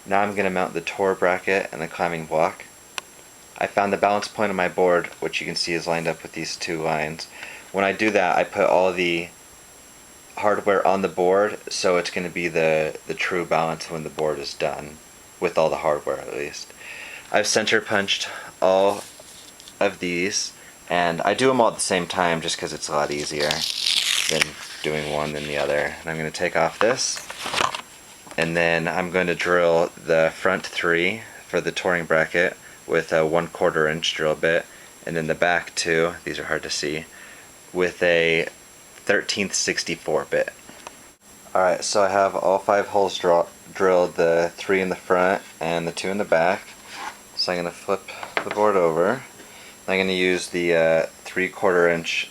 Now I'm going to mount the Tor bracket and the climbing block. I found the balance point on my board, which you can see is lined up with these two lines. When I do that, I put all the hardware on the board, so it's going to be the true balance when the board is done, with all the hardware at least. I've center punched all of these, and I do them all at the same time just because it's a lot easier than doing one than the other. And I'm going to take off this, and then I'm going to drill the front three for the touring bracket with a 1/4 inch drill bit, and then the back two, these are hard to see, with a 13th 64 bit. Alright, so I have all 5 holes drilled, the 3 in the front and the 2 in the back. So I'm going to flip the board over. I'm going to use the 3/4 inch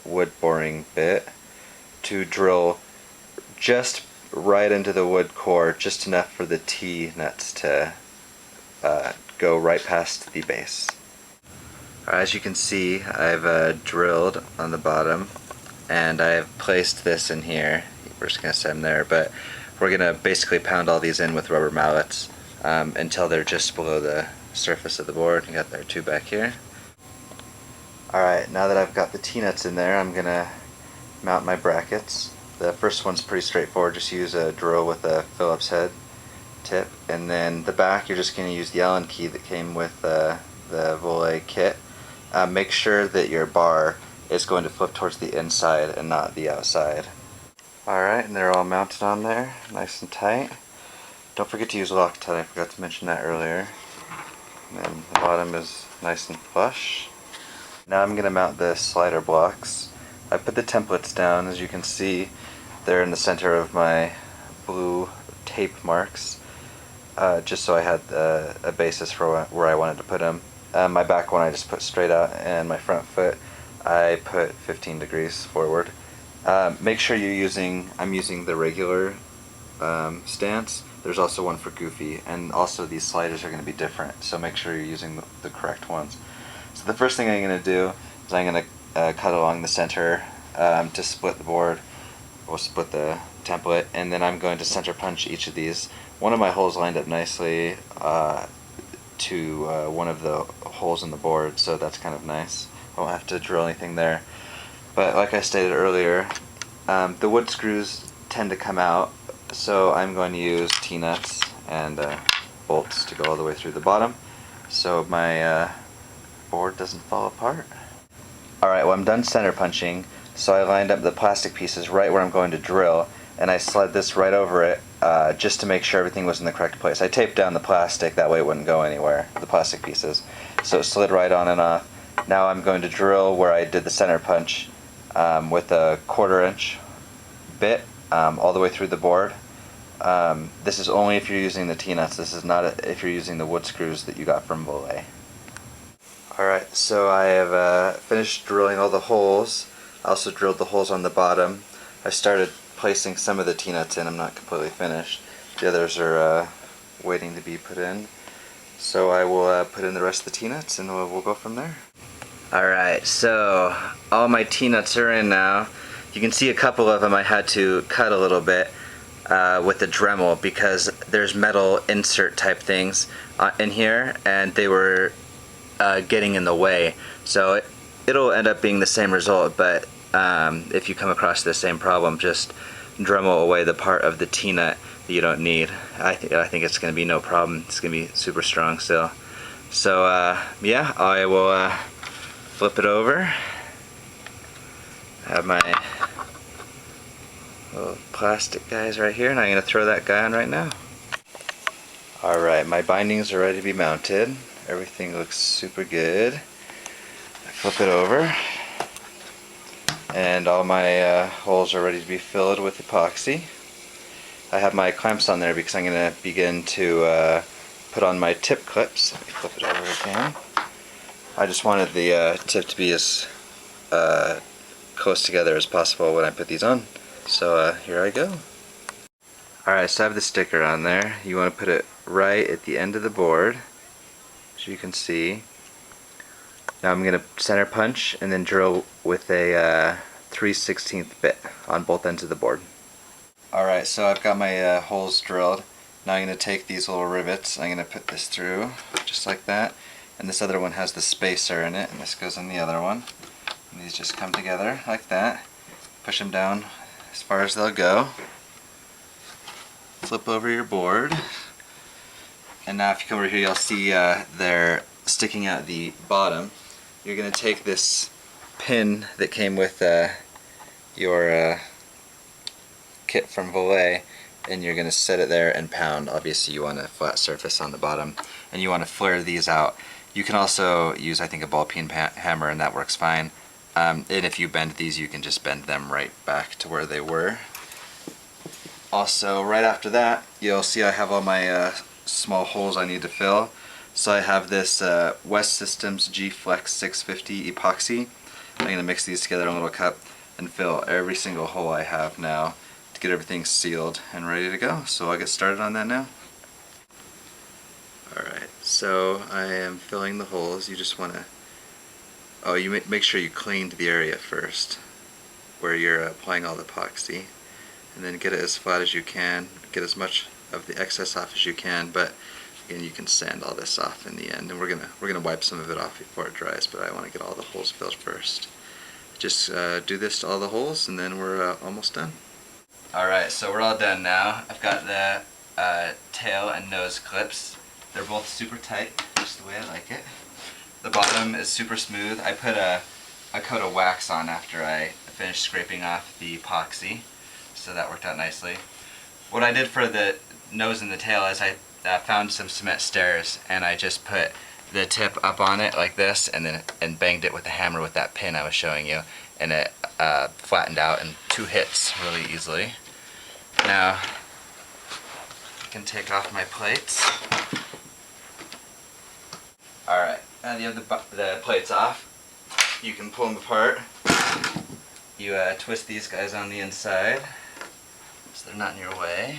wood boring bit to drill just right into the wood core, just enough for the T-nuts to go right past the base. As you can see, I've drilled on the bottom, and I've placed this in here. We're just going to set them there, but we're going to basically pound all these in with rubber mallets until they're just below the surface of the board. You got their 2 back here. Alright, now that I've got the T-nuts in there, I'm going to mount my brackets. The first one's pretty straightforward, just use a drill with a Phillips head tip, and then the back you're just going to use the Allen key that came with the Voile kit. Make sure that your bar is going to flip towards the inside and not the outside. Alright, and they're all mounted on there, nice and tight. Don't forget to use Loctite, I forgot to mention that earlier. And then the bottom is nice and flush. Now I'm going to mount the slider blocks. I put the templates down. As you can see, they're in the center of my blue tape marks, just so I had a basis for where I wanted to put them. My back one I just put straight out, and my front foot I put 15 degrees forward. Make sure I'm using the regular stance. There's also one for Goofy, and also these sliders are going to be different, so make sure you're using the correct ones. So the first thing I'm going to do is I'm going to cut along the center to split the board. We'll split the template, and then I'm going to center punch each of these. One of my holes lined up nicely to one of the holes in the board, so that's kind of nice. I won't have to drill anything there. But like I stated earlier, the wood screws tend to come out, so I'm going to use T-nuts and bolts to go all the way through the bottom, so my board doesn't fall apart. Alright, well I'm done center punching, so I lined up the plastic pieces right where I'm going to drill, and I slid this right over it just to make sure everything was in the correct place. I taped down the plastic, that way it wouldn't go anywhere, the plastic pieces. So it slid right on and off. Now I'm going to drill where I did the center punch with a 1/4 inch bit all the way through the board. This is only if you're using the T-nuts, this is not if you're using the wood screws that you got from Voile. Alright, so I have finished drilling all the holes. I also drilled the holes on the bottom. I started placing some of the T-nuts in. I'm not completely finished. The others are waiting to be put in. So I will put in the rest of the T-nuts, and we'll go from there. Alright, so all my T-nuts are in now. You can see a couple of them I had to cut a little bit with the Dremel because there's metal insert type things in here, and they were getting in the way. So it'll end up being the same result, but if you come across the same problem, just Dremel away the part of the T-nut that you don't need. I think it's going to be no problem. It's going to be super strong still. So yeah, I will flip it over. I have my little plastic guys right here, and I'm going to throw that guy on right now. Alright, my bindings are ready to be mounted. Everything looks super good. I flip it over, and all my holes are ready to be filled with epoxy. I have my clamps on there because I'm going to begin to put on my tip clips. Let me flip it over again. I just wanted the tip to be as close together as possible when I put these on. So here I go. Alright, so I have the sticker on there. You want to put it right at the end of the board, as you can see. Now I'm going to center punch and then drill with a 3/16 bit on both ends of the board. Alright, so I've got my holes drilled, Now I'm going to take these little rivets, I'm going to put this through, just like that. And this other one has the spacer in it, and this goes in the other one. And these just come together like that. Push them down as far as they'll go. Flip over your board. And now if you come over here, you'll see they're sticking out the bottom. You're going to take this pin that came with your kit from Volet, and you're going to set it there and pound. Obviously you want a flat surface on the bottom, and you want to flare these out. You can also use, I think, a ball peen hammer, and that works fine. And if you bend these, you can just bend them right back to where they were. Also, right after that, you'll see I have all my small holes I need to fill. So I have this West Systems G-Flex 650 epoxy. I'm going to mix these together in a little cup and fill every single hole I have now to get everything sealed and ready to go. So I'll get started on that now. Alright, so I am filling the holes. You just want to, you make sure you cleaned the area first where you're applying all the epoxy, and then get it as flat as you can, get as much of the excess off as you can, but again, you can sand all this off in the end, and we're gonna wipe some of it off before it dries, but I want to get all the holes filled first. Just do this to all the holes, and then we're almost done. Alright, so we're all done now. I've got the tail and nose clips. They're both super tight, just the way I like it. The bottom is super smooth. I put a coat of wax on after I finished scraping off the epoxy, so that worked out nicely. What I did for the nose and the tail is I found some cement stairs, and I just put the tip up on it like this, and banged it with the hammer with that pin I was showing you, and it flattened out in 2 hits really easily. Now I can take off my plates. Alright, now that you have the plates off, you can pull them apart. You twist these guys on the inside so they're not in your way.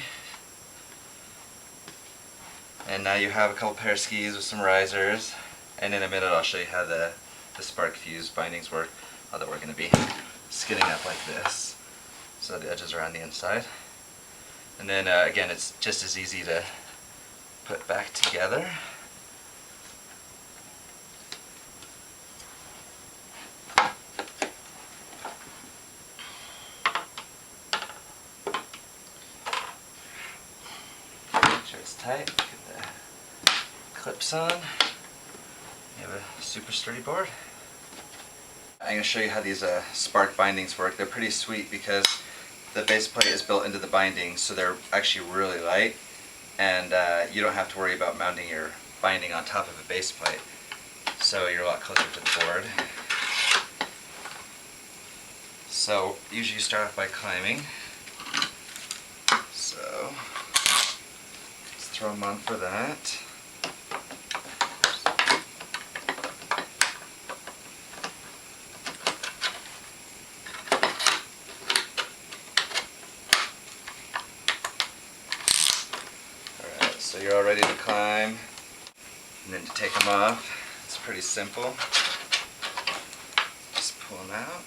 And now you have a couple pair of skis with some risers, and in a minute I'll show you how the spark fuse bindings work, how that we're going to be skinning up like this so the edges are on the inside. And then again, it's just as easy to put back together. Make sure it's tight. Get the clips on. You have a super sturdy board. I'm going to show you how these spark bindings work. They're pretty sweet because the base plate is built into the binding, so they're actually really light, and you don't have to worry about mounting your binding on top of a base plate, so you're a lot closer to the board. So usually you start off by climbing, so let's throw them on for that. So you're all ready to climb, and then to take them off, it's pretty simple. Just pull them out.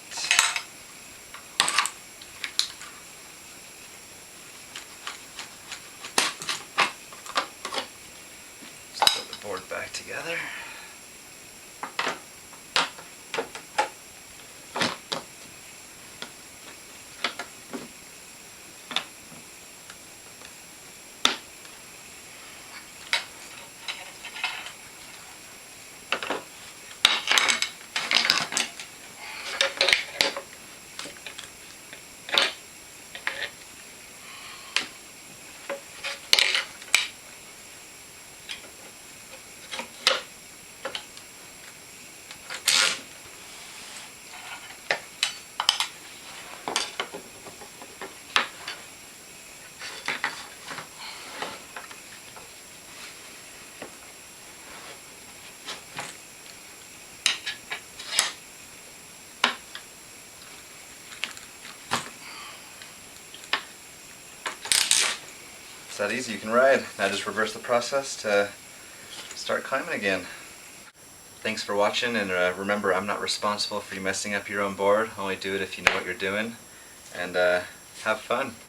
Just put the board back together. It's that easy, you can ride. Now just reverse the process to start climbing again. Thanks for watching, and remember, I'm not responsible for you messing up your own board. Only do it if you know what you're doing, and have fun.